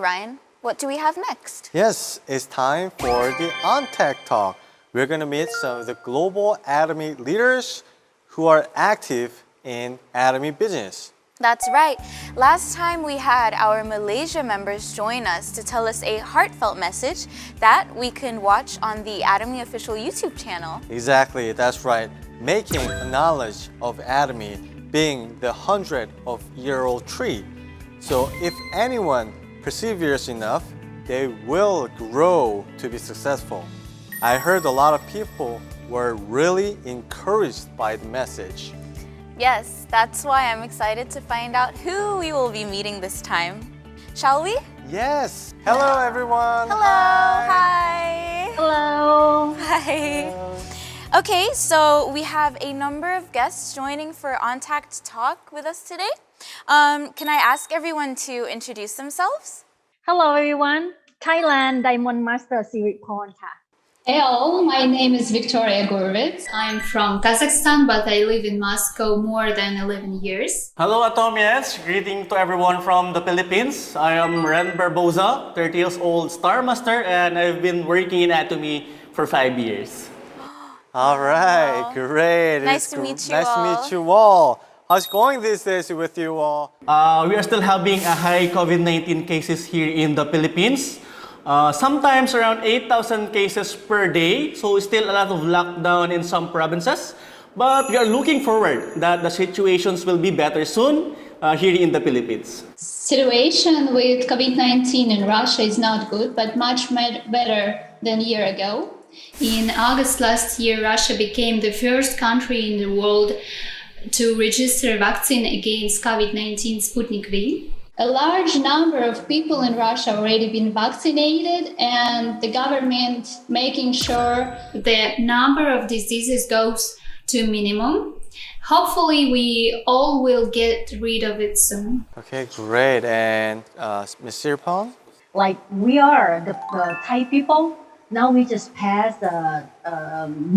Ryan, what do we have next? Yes, it's time for the Ontact talk. We're going to meet some of the global ATOMY leaders who are active in ATOMY business. That's right. Last time we had our Malaysia members join us to tell us a heartfelt message that we can watch on the ATOMY official YouTube channel. Exactly, that's right. Making a knowledge of ATOMY being the 100-year-old tree. So if anyone perseveres enough, they will grow to be successful. I heard a lot of people were really encouraged by the message. Yes, that's why I'm excited to find out who we will be meeting this time. Shall we? Yes. Hello, everyone. Hello. Hi. Hello. Hi. Hello. Okay, so we have a number of guests joining for Ontact Talk with us today. Can I ask everyone to introduce themselves? Hello everyone. Thailand Diamond Master Siriporn ค่ะ Hello, my name is Victoria Gurvitz. I'm from Kazakhstan, but I live in Moscow more than 11 years. Hello, ATOMYans. Greeting to everyone from the Philippines. I am Ren Barboza, 30 years old Star Master, and I've been working in ATOMY for 5 years. All right, Wow. great. Nice to meet you Nice all. to meet you all. How's it going these days with you all? We are still having a high COVID-19 cases here in the Philippines. Sometimes around 8,000 cases per day, so still a lot of lockdown in some provinces. But we are looking forward that the situations will be better soon here in the Philippines. Situation with COVID-19 in Russia is not good, but much better than a year ago. In August last year, Russia became the first country in the world to register vaccine against COVID-19 Sputnik V. A large number of people in Russia already been vaccinated, and the government making sure the number of diseases goes to minimum. Hopefully, we all will get rid of it soon. Okay, great. And Ms. Sirpong? Like we are the Thai people. Now we just passed the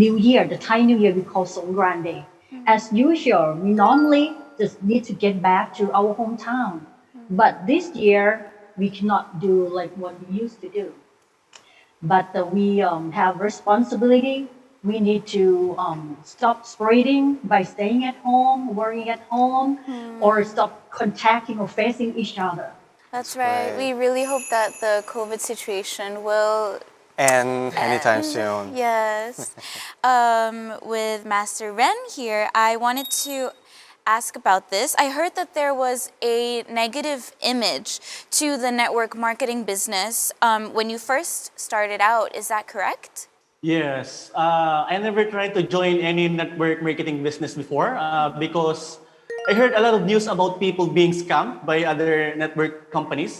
New Year, the Thai New Year we call Songkran Day. As usual, we normally just need to get back to our hometown. But this year, we cannot do like what we used to do. But we have responsibility. We need to stop spreading by staying at home, working at home, or stop contacting or facing each other. That's right. We really hope that the COVID situation will And anytime soon. Yes. With Master Ren here, I wanted to ask about this. I heard that there was a negative image to the network marketing business when you first started out. Is that correct? Yes, I never tried to join any network marketing business before because I heard a lot of news about people being scammed by other network companies.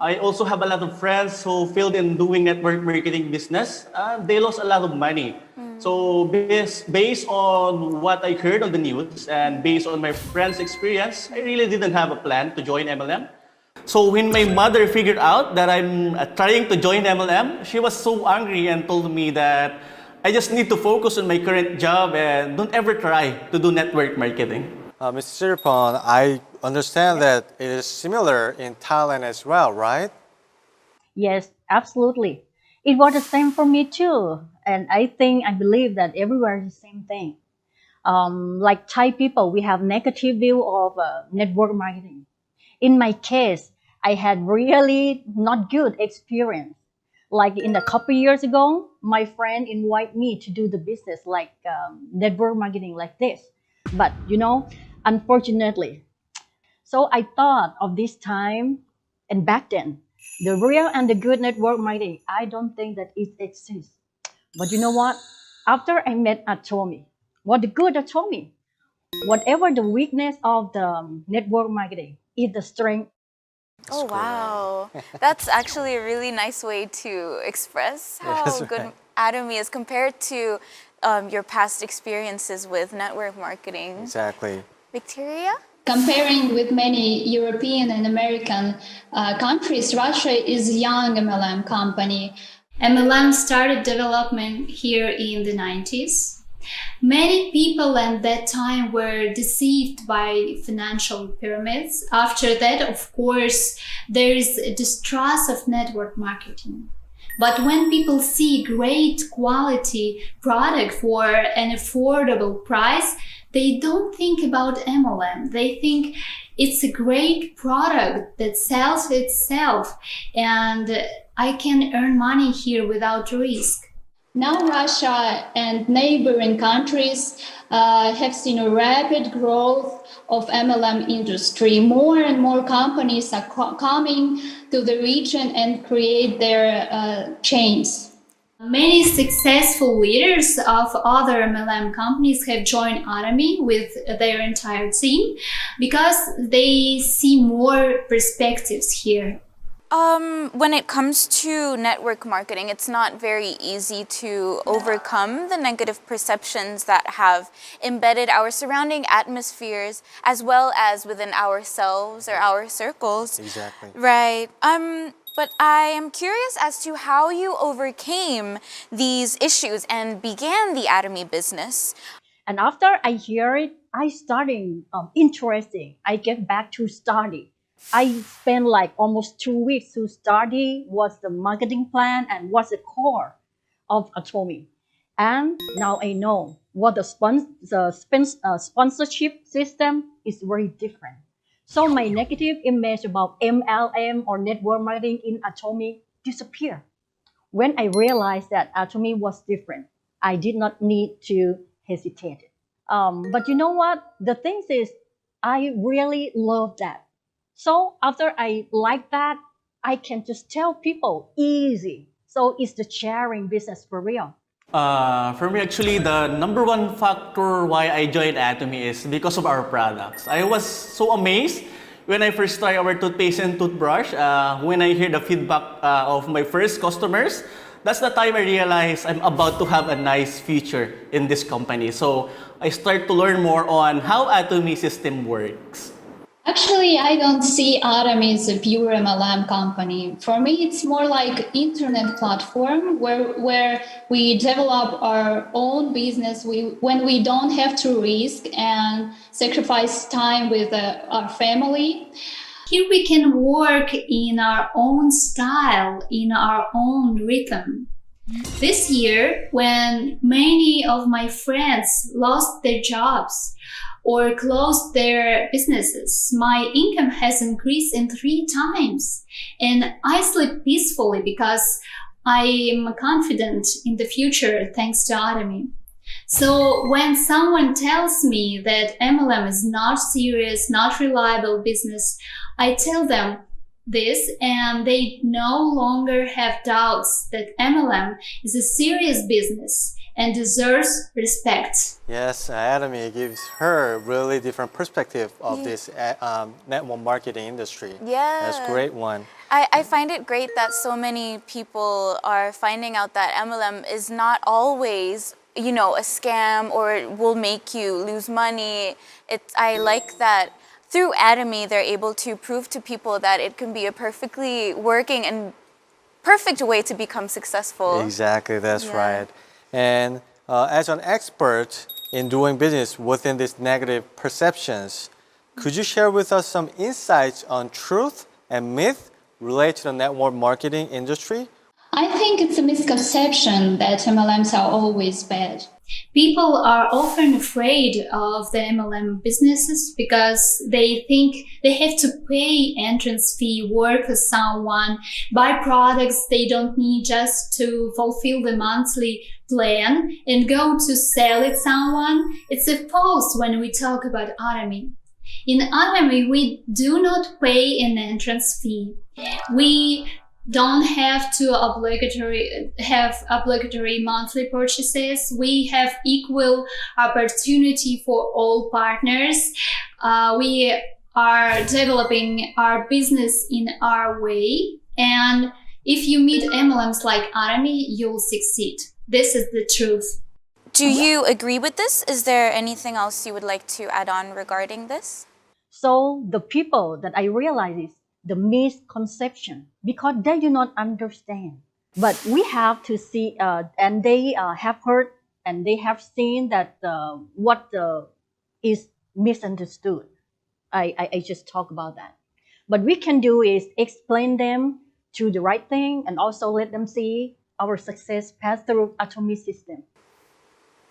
I also have a lot of friends who failed in doing network marketing business. They lost a lot of money. So based on what I heard on the news and based on my friends' experience, I really didn't have a plan to join MLM. So when my mother figured out that I'm trying to join MLM, she was so angry and told me that I just need to focus on my current job and don't ever try to do network marketing. Mr. Sirpong, I understand that it is similar in Thailand as well, right? Yes, absolutely. It was the same for me too. And I believe that everywhere is the same thing. Like Thai people, we have negative view of network marketing. In my case, I had really not good experience. Like in a couple years ago, my friend invited me to do the business like network marketing like this. But unfortunately, so I thought of this time and back then, the real and the good network marketing, I don't think that it exists. But you know what? After I met ATOMY, what the good ATOMY, whatever the weakness of the network marketing is the strength. Oh, wow. That's actually a really nice way to express how That's good right. ATOMY is compared to your past experiences with network marketing. Exactly. Victoria? Comparing with many European and American countries, Russia is a young MLM company. MLM started development here in the 90s. Many people at that time were deceived by financial pyramids. After that, of course, there is a distrust of network marketing. But when people see great quality product for an affordable price, they don't think about MLM. They think it's a great product that sells itself and I can earn money here without risk. Now Russia and neighboring countries have seen a rapid growth of MLM industry. More and more companies are coming to the region and create their chains. Many successful leaders of other MLM companies have joined ATOMY with their entire team because they see more perspectives here. When it comes to network marketing, it's not very easy to overcome the negative perceptions that have embedded our surrounding atmospheres as well as within ourselves or our circles. Exactly. Right. But I am curious as to how you overcame these issues and began the ATOMY business. And after I hear it, I started interesting. I get back to study. I spent like almost 2 weeks to study what's the marketing plan and what's the core of ATOMY. And now I know what the sponsorship system is very different. So my negative image about MLM or network marketing in ATOMY disappeared. When I realized that ATOMY was different, I did not need to hesitate. But you know what? The thing is, I really love that. So after I like that, I can just tell people easy. So it's the sharing business for real. For me, actually, the number one factor why I joined ATOMY is because of our products. I was so amazed when I first tried our toothpaste and toothbrush. When I hear the feedback of my first customers, that's the time I realized I'm about to have a nice future in this company. So I start to learn more on how ATOMY system works. Actually, I don't see ATOMY as a pure MLM company. For me, it's more like internet platform where we develop our own business when we don't have to risk and sacrifice time with our family. Here we can work in our own style, in our own rhythm. This year, when many of my friends lost their jobs or closed their businesses, my income has increased in 3 times. And I sleep peacefully because I am confident in the future thanks to ATOMY. So when someone tells me that MLM is not serious, not reliable business, I tell them this and they no longer have doubts that MLM is a serious business and deserves respect. Yes, ATOMY gives her really different perspective of this network marketing industry. Yeah. That's a great one. I find it great that so many people are finding out that MLM is not always, you know, a scam or will make you lose money. I like that through ATOMY, they're able to prove to people that it can be a perfectly working and perfect way to become successful. Exactly, that's right. And as an expert in doing business within these negative perceptions, could you share with us some insights on truth and myth related to the network marketing industry? I think it's a misconception that MLMs are always bad. People are often afraid of the MLM businesses because they think they have to pay entrance fee, work for someone, buy products they don't need just to fulfill the monthly plan and go to sell it someone. It's a false when we talk about ATOMY. In ATOMY, we do not pay an entrance fee. We don't have to obligatory monthly purchases. We have equal opportunity for all partners. We are developing our business in our way. And if you meet MLMs like ATOMY, you'll succeed. This is the truth. Do you agree with this? Is there anything else you would like to add on regarding this? So the people that I realize is the misconception because they do not understand. But we have to see, and they have heard and they have seen that what is misunderstood. I just talk about that. What we can do is explain them to the right thing and also let them see our success path through ATOMY system.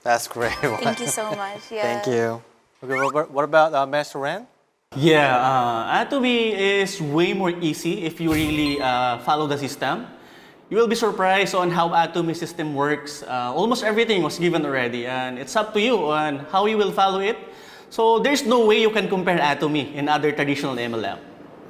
That's great. Thank you so much. Yeah. Thank you. Okay, what about Master Ren? Yeah, ATOMY is way more easy if you really follow the system. You will be surprised on how ATOMY system works. Almost everything was given already, and it's up to you on how you will follow it. So there's no way you can compare ATOMY and other traditional MLM.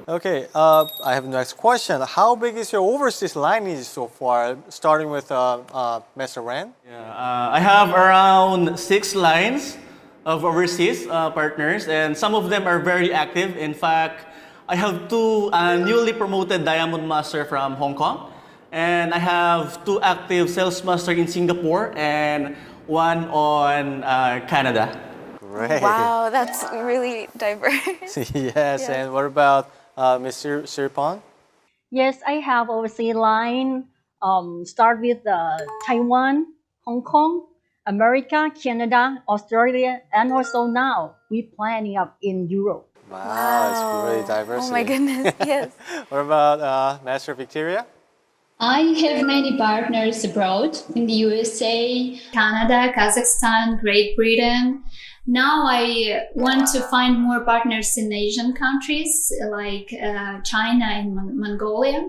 Okay, I have the next question. How big is your overseas lineage so far, starting with Master Ren? Yeah, I have around 6 lines of overseas partners, and some of them are very active. In fact, I have 2 newly promoted Diamond Master from Hong Kong, and I have 2 active Sales Master in Singapore and 1 on Canada. Great. Wow, that's really diverse. Yes, Yeah. and what about Ms. Sirpon? Yes, I have overseas line. Start with Taiwan, Hong Kong, America, Canada, Australia, and also now we planning up in Europe. Wow, it's really diversity. Oh my goodness, yes. What about Master Victoria? I have many partners abroad in the USA, Canada, Kazakhstan, Great Britain. Now I want to find more partners in Asian countries like China and Mongolia.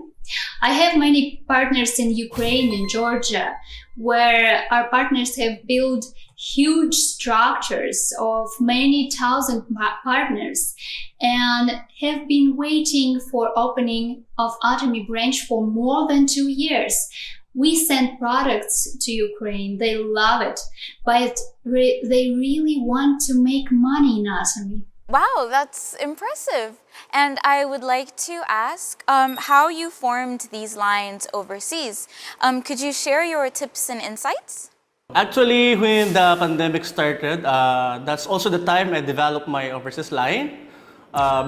I have many partners in Ukraine and Georgia, where our partners have built huge structures of many thousand partners and have been waiting for opening of ATOMY branch for more than 2 years. We send products to Ukraine. They love it, but they really want to make money in ATOMY. Wow, that's impressive. And I would like to ask how you formed these lines overseas. Could you share your tips and insights? Actually, when the pandemic started, that's also the time I developed my overseas line.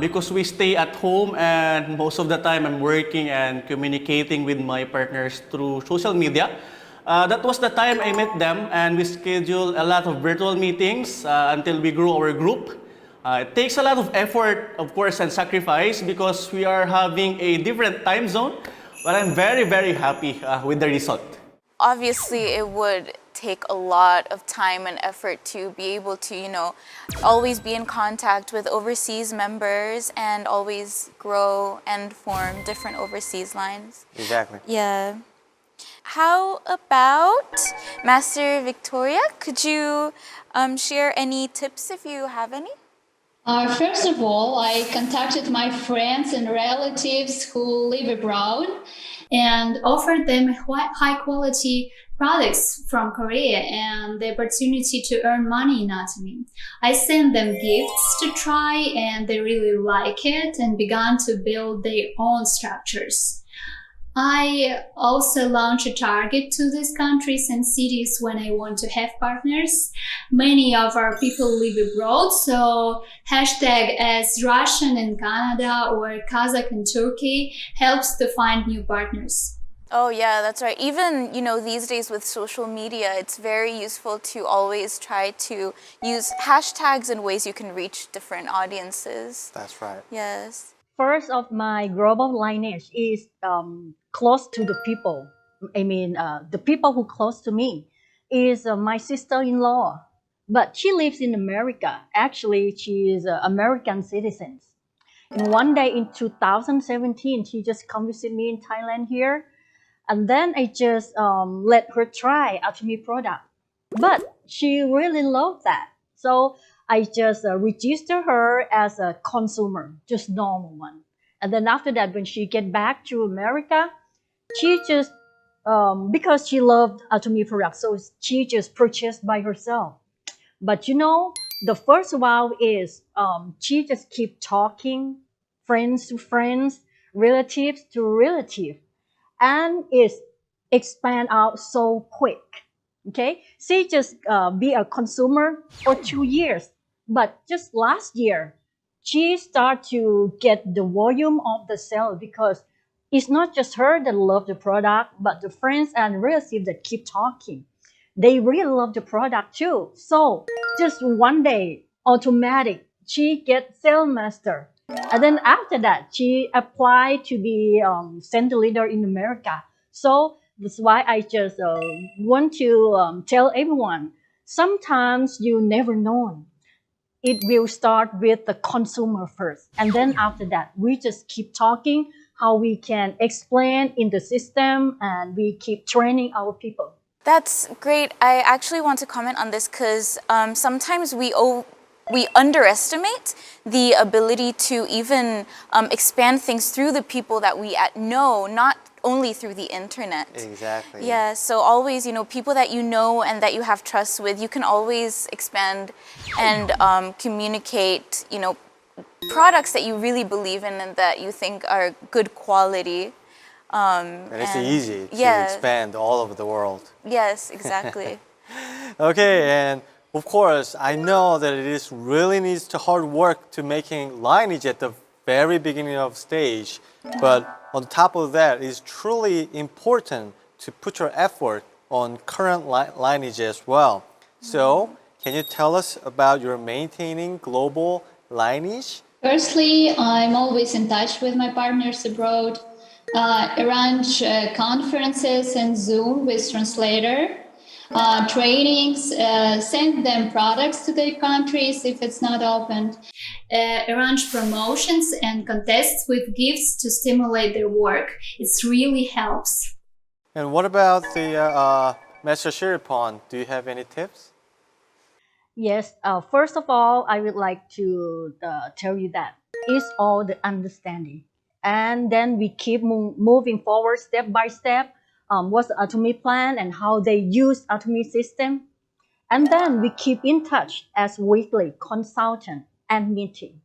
Because we stay at home and most of the time I'm working and communicating with my partners through social media. That was the time I met them and we scheduled a lot of virtual meetings until we grew our group. It takes a lot of effort, of course, and sacrifice because we are having a different time zone, but I'm very, very happy with the result. Obviously, it would take a lot of time and effort to be able to, always be in contact with overseas members and always grow and form different overseas lines. Exactly. Yeah. How about Master Victoria? Could you share any tips if you have any? First of all, I contacted my friends and relatives who live abroad and offered them high quality products from Korea and the opportunity to earn money in ATOMY. I sent them gifts to try and they really like it and began to build their own structures. I also launch a target to these countries and cities when I want to have partners. Many of our people live abroad, so hashtag as Russian in Canada or Kazakh in Turkey helps to find new partners. Oh yeah, that's right. Even, these days with social media, it's very useful to always try to use hashtags and ways you can reach different audiences. That's right. Yes. First of my global lineage is close to the people. I mean, the people who close to me is my sister-in-law, but she lives in America. Actually, she is an American citizen. And one day in 2017, she just come visit me in Thailand here. And then I just let her try ATOMY product. But she really loved that. So I just register her as a consumer, just normal one. And then after that, when she get back to America, she just, because she loved ATOMY product, so she just purchased by herself. But the first wow is she just keep talking, friends to friends, relatives to relative, and it expand out so quick. Okay, she just be a consumer for 2 years, but just last year she start to get the volume of the sale because it's not just her that love the product, but the friends and relatives that keep talking. they really love the product too. So just one day, automatic, she gets sales master. And then after that, she applied to be center leader in America. So that's why I just want to tell everyone, sometimes you never know. It will start with the consumer first. And then after that, we just keep talking how we can explain in the system, and we keep training our people. That's great. I actually want to comment on this because sometimes we underestimate the ability to even expand things through the people that we know, not only through the internet. Exactly. Yeah, so always, people that you know and that you have trust with, you can always expand and communicate, products that you really believe in and that you think are good quality. And it's easy to yeah. expand all over the world. Yes, exactly. Okay, and of course, I know that it is really needs to hard work to making lineage at the very beginning of stage. But on top of that, it's truly important to put your effort on current lineage as well. So, can you tell us about your maintaining global lineage? Firstly, I'm always in touch with my partners abroad, arrange conferences and Zoom with translator, trainings, send them products to their countries if it's not opened, arrange promotions and contests with gifts to stimulate their work. It really helps. And what about the Master Shiripon? Do you have any tips? Yes, first of all, I would like to tell you that it's all the understanding. And then we keep moving forward step by step. What's the ATOMY plan and how they use ATOMY system. And then we keep in touch as weekly consultant and meeting.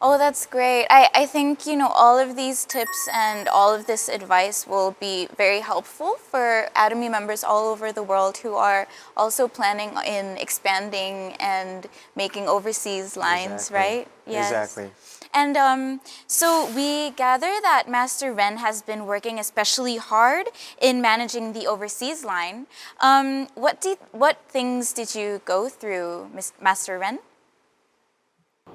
Oh, that's great. I think, all of these tips and all of this advice will be very helpful for ATOMY members all over the world who are also planning in expanding and making overseas lines, Exactly. right? Yes. Exactly. And so we gather that Master Ren has been working especially hard in managing the overseas line. What things did you go through, Master Ren?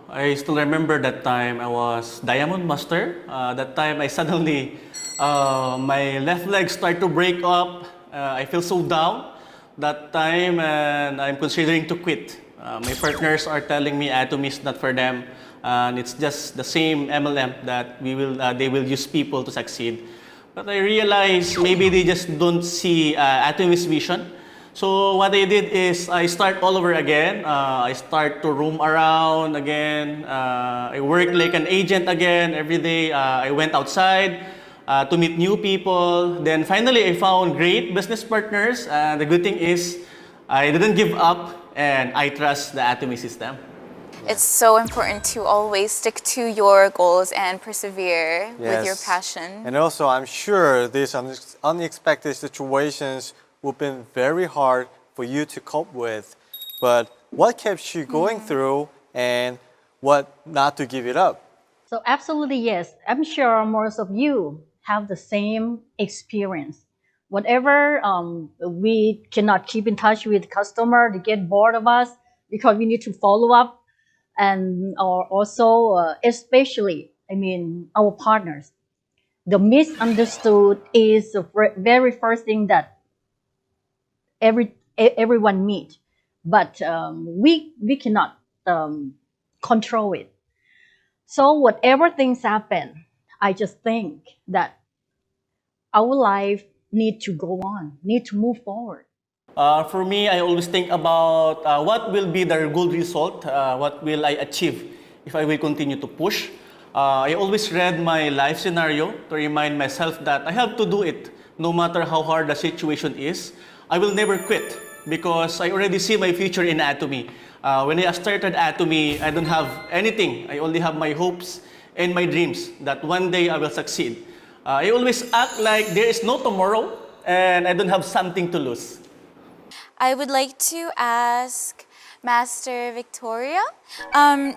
I still remember that time I was Diamond Master. That time I suddenly, my left leg started to break up. I feel so down that time and I'm considering to quit. My partners are telling me ATOMY is not for them and it's just the same MLM that they will use people to succeed. But I realized maybe they just don't see ATOMY's vision. So what I did is I start all over again. I start to roam around again. I work like an agent again every day. I went outside to meet new people. Then finally I found great business partners. The good thing is I didn't give up and I trust the ATOMY system. It's so important to always stick to your goals and persevere with your Yes. passion. And also, I'm sure these unexpected situations would have been very hard for you to cope with. But what kept you going through and what not to give it up? So absolutely yes, I'm sure most of you have the same experience. Whatever we cannot keep in touch with customer, they get bored of us because we need to follow up, and or also especially, our partners. The misunderstood is the very first thing that everyone meet, but we cannot control it. So whatever things happen, I just think that our life need to go on, need to move forward. For me, I always think about what will be the good result, what will I achieve if I will continue to push. I always read my life scenario to remind myself that I have to do it no matter how hard the situation is. I will never quit because I already see my future in ATOMY. When I started ATOMY, I don't have anything. I only have my hopes and my dreams that one day I will succeed. I always act like there is no tomorrow and I don't have something to lose. I would like to ask Master Victoria,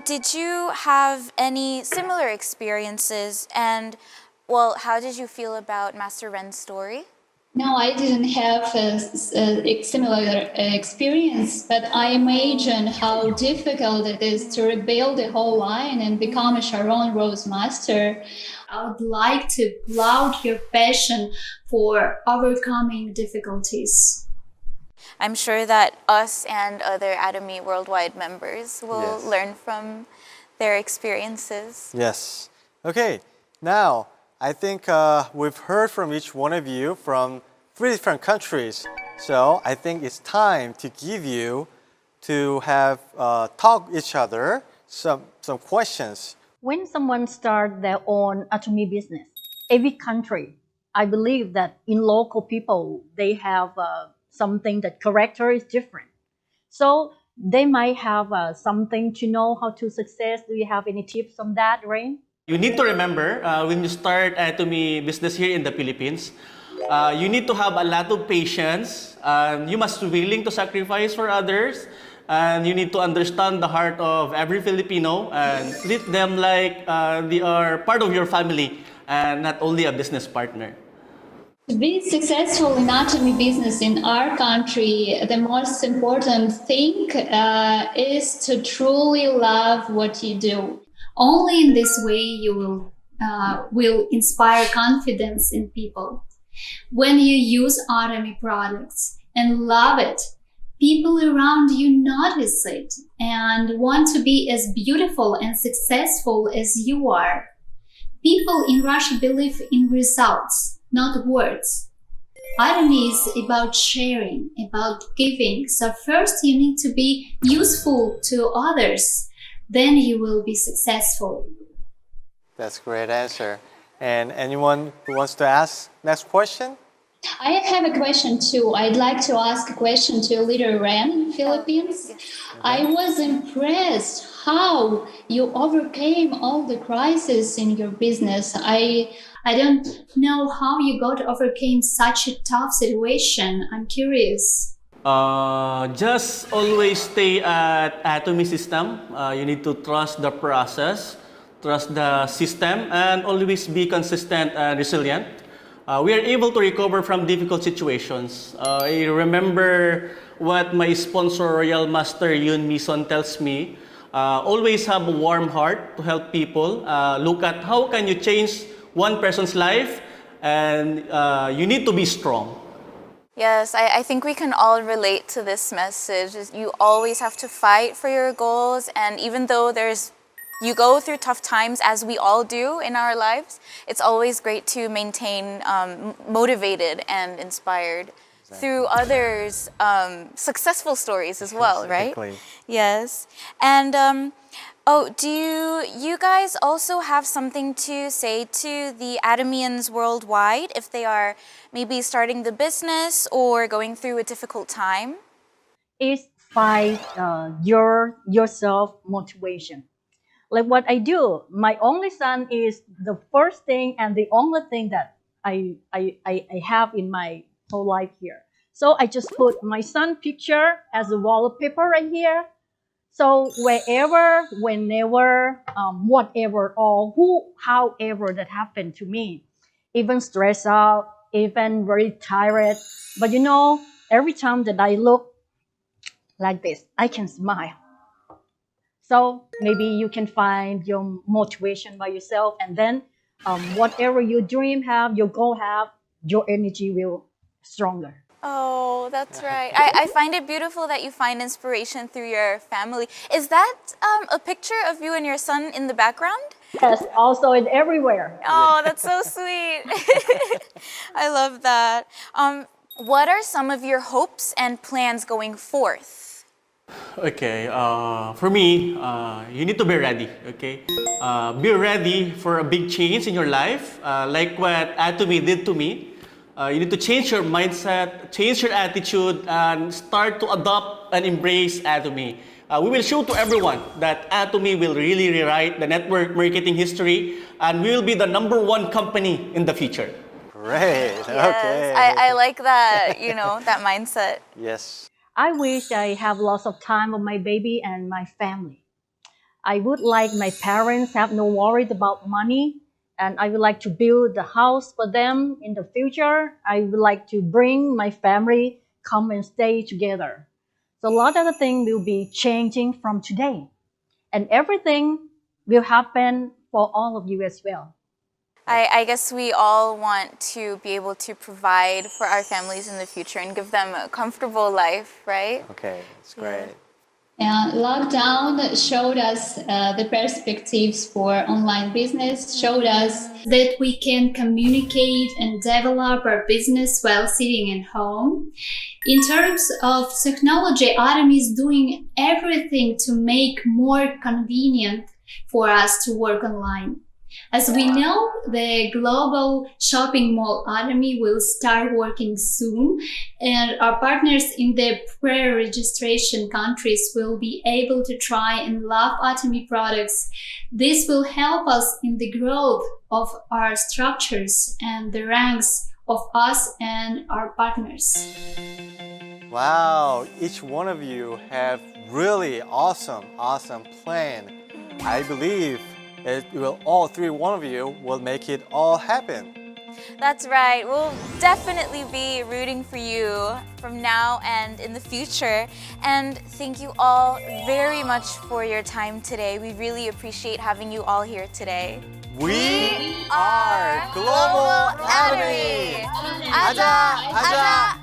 did you have any similar experiences, and well, how did you feel about Master Ren's story? No, I didn't have a similar experience, but I imagine how difficult it is to rebuild a whole line and become a Sharon Rose master. I would like to applaud your passion for overcoming difficulties. I'm sure that us and other ATOMY Worldwide members will Yes. learn from their experiences. Yes. Okay. Now, I think we've heard from each one of you from 3 different countries. So I think it's time to give you to have talk each other some questions. When someone starts their own ATOMY business, every country, I believe that in local people, they have something that character is different. So they might have something to know how to success. Do you have any tips on that, Rain? You need to remember when you start ATOMY business here in the Philippines, you need to have a lot of patience. You must be willing to sacrifice for others. And you need to understand the heart of every Filipino and treat them like they are part of your family and not only a business partner. To be successful in ATOMY business in our country, the most important thing is to truly love what you do. Only in this way you will inspire confidence in people. When you use ATOMY products and love it, people around you notice it and want to be as beautiful and successful as you are. People in Russia believe in results, not words. ATOMY is about sharing, about giving. So first you need to be useful to others. Then you will be successful. That's a great answer. And anyone who wants to ask next question? I have a question too. I'd like to ask a question to Leader Ren, Philippines. Yes. I was impressed how you overcame all the crises in your business. I don't know how you got to overcome such a tough situation. I'm curious. Just always stay at ATOMY system. You need to trust the process, trust the system, and always be consistent and resilient. We are able to recover from difficult situations. I remember what my sponsor, Royal Master Yun Mison, tells me. Always have a warm heart to help people. Look at how can you change one person's life, and you need to be strong. Yes, I think we can all relate to this message. You always have to fight for your goals, and even though you go through tough times, as we all do in our lives, it's always great to maintain motivated and inspired through others' successful stories as well, right? Exactly. Yes. And do you guys also have something to say to the ATOMYians worldwide if they are maybe starting the business or going through a difficult time? Is find yourself motivation. Like what I do, my only son is the first thing and the only thing that I have in my whole life here. So I just put my son picture as a wallpaper right here. So wherever, whenever, whatever, or however that happened to me, even stressed out, even very tired, but every time that I look like this, I can smile. So maybe you can find your motivation by yourself, and then whatever your dream have, your goal have, your energy will stronger. Oh, that's right. I find it beautiful that you find inspiration through your family. Is that a picture of you and your son in the background? Yes, also it's everywhere. Oh, that's so sweet. I love that. What are some of your hopes and plans going forth? Okay, for me, you need to be ready, okay? Be ready for a big change in your life, like what ATOMY did to me. You need to change your mindset, change your attitude, and start to adopt and embrace ATOMY. We will show to everyone that ATOMY will really rewrite the network marketing history, and we will be the #1 company in the future. Great. Yes, Okay. I like that, that mindset. Yes. I wish I have lots of time with my baby and my family. I would like my parents have no worries about money, and I would like to build the house for them in the future. I would like to bring my family come and stay together. So a lot of the things will be changing from today, and everything will happen for all of you as well. I guess we all want to be able to provide for our families in the future and give them a comfortable life, right? Okay, that's great. Lockdown showed us the perspectives for online business, showed us that we can communicate and develop our business while sitting at home. In terms of technology, ATOMY is doing everything to make more convenient for us to work online. As we know, the global shopping mall ATOMY will start working soon, and our partners in the pre-registration countries will be able to try and love ATOMY products. This will help us in the growth of our structures and the ranks of us and our partners. Wow, each one of you have really awesome plan. I believe all one of you will make it all happen. That's right. We'll definitely be rooting for you from now and in the future. And thank you all very much for your time today. We really appreciate having you all here today. We are Global ATOMY! Aja! Aja!